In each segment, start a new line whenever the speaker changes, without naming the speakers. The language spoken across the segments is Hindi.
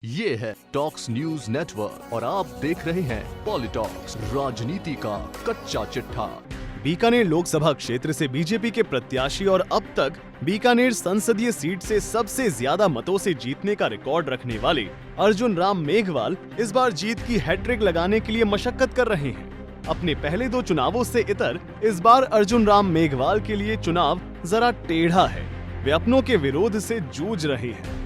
ये है टॉक्स न्यूज नेटवर्क और आप देख रहे हैं पॉलिटॉक्स, राजनीति का कच्चा चिट्ठा।
बीकानेर लोकसभा क्षेत्र से बीजेपी के प्रत्याशी और अब तक बीकानेर संसदीय सीट से सबसे ज्यादा मतों से जीतने का रिकॉर्ड रखने वाले अर्जुन राम मेघवाल इस बार जीत की हैट्रिक लगाने के लिए मशक्कत कर रहे हैं। अपने पहले दो चुनावों से इतर इस बार अर्जुन राम मेघवाल के लिए चुनाव जरा टेढ़ा है। वे अपनों के विरोध से जूझ रहे हैं।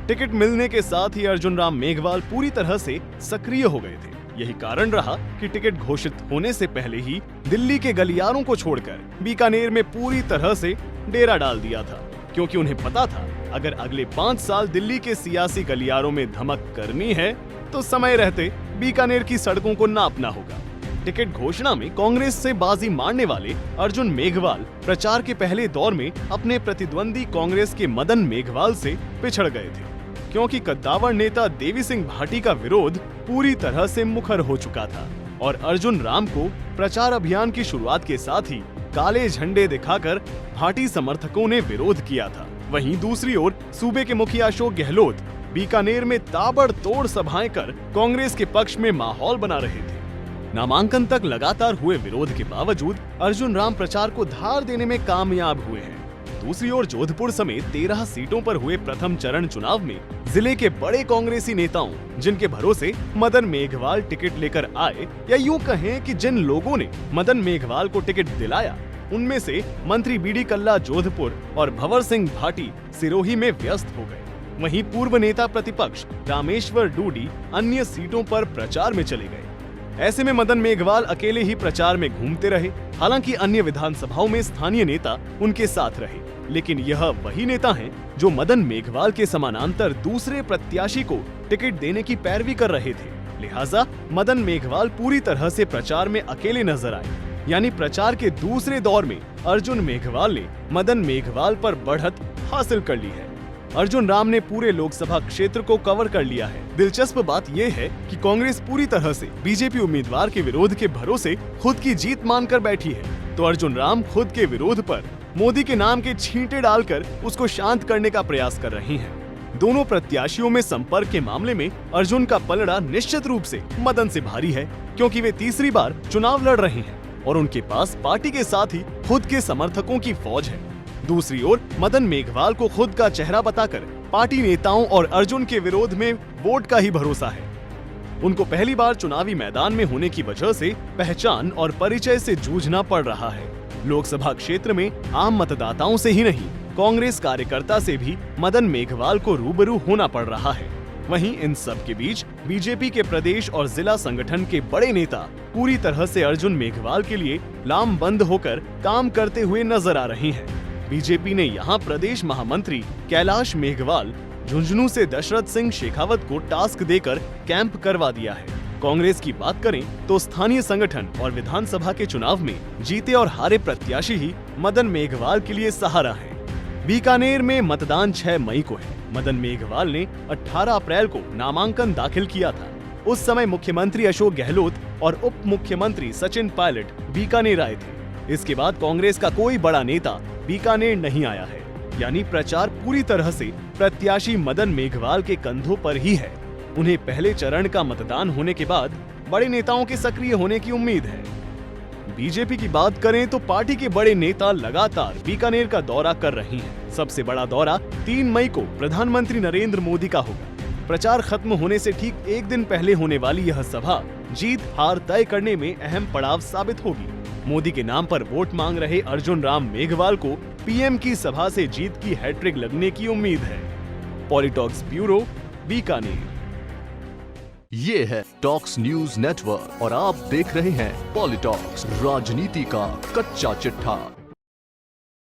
टिकट मिलने के साथ ही अर्जुन राम मेघवाल पूरी तरह से सक्रिय हो गए थे। यही कारण रहा कि टिकट घोषित होने से पहले ही दिल्ली के गलियारों को छोड़कर बीकानेर में पूरी तरह से डेरा डाल दिया था, क्योंकि उन्हें पता था अगर अगले 5 साल दिल्ली के सियासी गलियारों में धमक करनी है तो समय रहते बीकानेर की सड़कों को नापना होगा। टिकट घोषणा में कांग्रेस से बाजी मारने वाले अर्जुन मेघवाल प्रचार के पहले दौर में अपने प्रतिद्वंदी कांग्रेस के मदन मेघवाल से पिछड़ गए थे, क्योंकि कद्दावर नेता देवी सिंह भाटी का विरोध पूरी तरह से मुखर हो चुका था और अर्जुन राम को प्रचार अभियान की शुरुआत के साथ ही काले झंडे दिखाकर भाटी समर्थकों ने विरोध किया था। वहीं दूसरी ओर सूबे के मुखिया अशोक गहलोत बीकानेर में ताबड़तोड़ सभाएं कर कांग्रेस के पक्ष में माहौल बना रहे थे। नामांकन तक लगातार हुए विरोध के बावजूद अर्जुन राम प्रचार को धार देने में कामयाब हुए हैं। दूसरी ओर जोधपुर समेत 13 सीटों पर हुए प्रथम चरण चुनाव में जिले के बड़े कांग्रेसी नेताओं, जिनके भरोसे मदन मेघवाल टिकट लेकर आए, या यूं कहें कि जिन लोगों ने मदन मेघवाल को टिकट दिलाया, उनमें से मंत्री बीडी कल्ला जोधपुर और भंवर सिंह भाटी सिरोही में व्यस्त हो गए। वहीं पूर्व नेता प्रतिपक्ष रामेश्वर डूडी अन्य सीटों पर प्रचार में चले गए। ऐसे में मदन मेघवाल अकेले ही प्रचार में घूमते रहे। हालांकि अन्य विधानसभाओं में स्थानीय नेता उनके साथ रहे, लेकिन यह वही नेता हैं जो मदन मेघवाल के समानांतर दूसरे प्रत्याशी को टिकट देने की पैरवी कर रहे थे। लिहाजा मदन मेघवाल पूरी तरह से प्रचार में अकेले नजर आए। यानी प्रचार के दूसरे दौर में अर्जुन मेघवाल ने मदन मेघवाल पर बढ़त हासिल कर ली है। अर्जुन राम ने पूरे लोकसभा क्षेत्र को कवर कर लिया है। दिलचस्प बात यह है कि कांग्रेस पूरी तरह से बीजेपी उम्मीदवार के विरोध के भरोसे खुद की जीत मानकर बैठी है, तो अर्जुन राम खुद के विरोध पर मोदी के नाम के छींटे डालकर उसको शांत करने का प्रयास कर रही हैं। दोनों प्रत्याशियों में संपर्क के मामले में अर्जुन का पलड़ा निश्चित रूप से मदन से भारी है, क्योंकि वे तीसरी बार चुनाव लड़ रहे हैं और उनके पास पार्टी के साथ ही खुद के समर्थकों की फौज है। दूसरी ओर मदन मेघवाल को खुद का चेहरा बताकर पार्टी नेताओं और अर्जुन के विरोध में वोट का ही भरोसा है। उनको पहली बार चुनावी मैदान में होने की वजह से पहचान और परिचय से जूझना पड़ रहा है। लोकसभा क्षेत्र में आम मतदाताओं से ही नहीं, कांग्रेस कार्यकर्ता से भी मदन मेघवाल को रूबरू होना पड़ रहा है। वहीं इन सब के बीच बीजेपी के प्रदेश और जिला संगठन के बड़े नेता पूरी तरह से अर्जुन मेघवाल के लिए लामबंद होकर काम करते हुए नजर आ रहे हैं। बीजेपी ने यहां प्रदेश महामंत्री कैलाश मेघवाल झुंझुनू से दशरथ सिंह शेखावत को टास्क देकर कैंप करवा दिया है। कांग्रेस की बात करें तो स्थानीय संगठन और विधानसभा के चुनाव में जीते और हारे प्रत्याशी ही मदन मेघवाल के लिए सहारा है। बीकानेर में मतदान 6 मई को है। मदन मेघवाल ने 18 अप्रैल को नामांकन दाखिल किया था। उस समय मुख्यमंत्री अशोक गहलोत और उप मुख्यमंत्री सचिन पायलट बीकानेर आए थे। इसके बाद कांग्रेस का कोई बड़ा नेता बीकानेर नहीं आया है। यानी प्रचार पूरी तरह से प्रत्याशी मदन मेघवाल के कंधों पर ही है। उन्हें पहले चरण का मतदान होने के बाद बड़े नेताओं के सक्रिय होने की उम्मीद है। बीजेपी की बात करें तो पार्टी के बड़े नेता लगातार बीकानेर का दौरा कर रहे हैं। सबसे बड़ा दौरा 3 मई को प्रधानमंत्री नरेंद्र मोदी का होगा। प्रचार खत्म होने से ठीक एक दिन पहले होने वाली यह सभा जीत हार तय करने में अहम पड़ाव साबित होगी। मोदी के नाम पर वोट मांग रहे अर्जुन राम मेघवाल को पीएम की सभा से जीत की हैट्रिक लगने की उम्मीद है। पॉलिटॉक्स ब्यूरो, बीकानेर।
ये है टॉक्स न्यूज नेटवर्क और आप देख रहे हैं पॉलिटॉक्स, राजनीति का कच्चा चिट्ठा।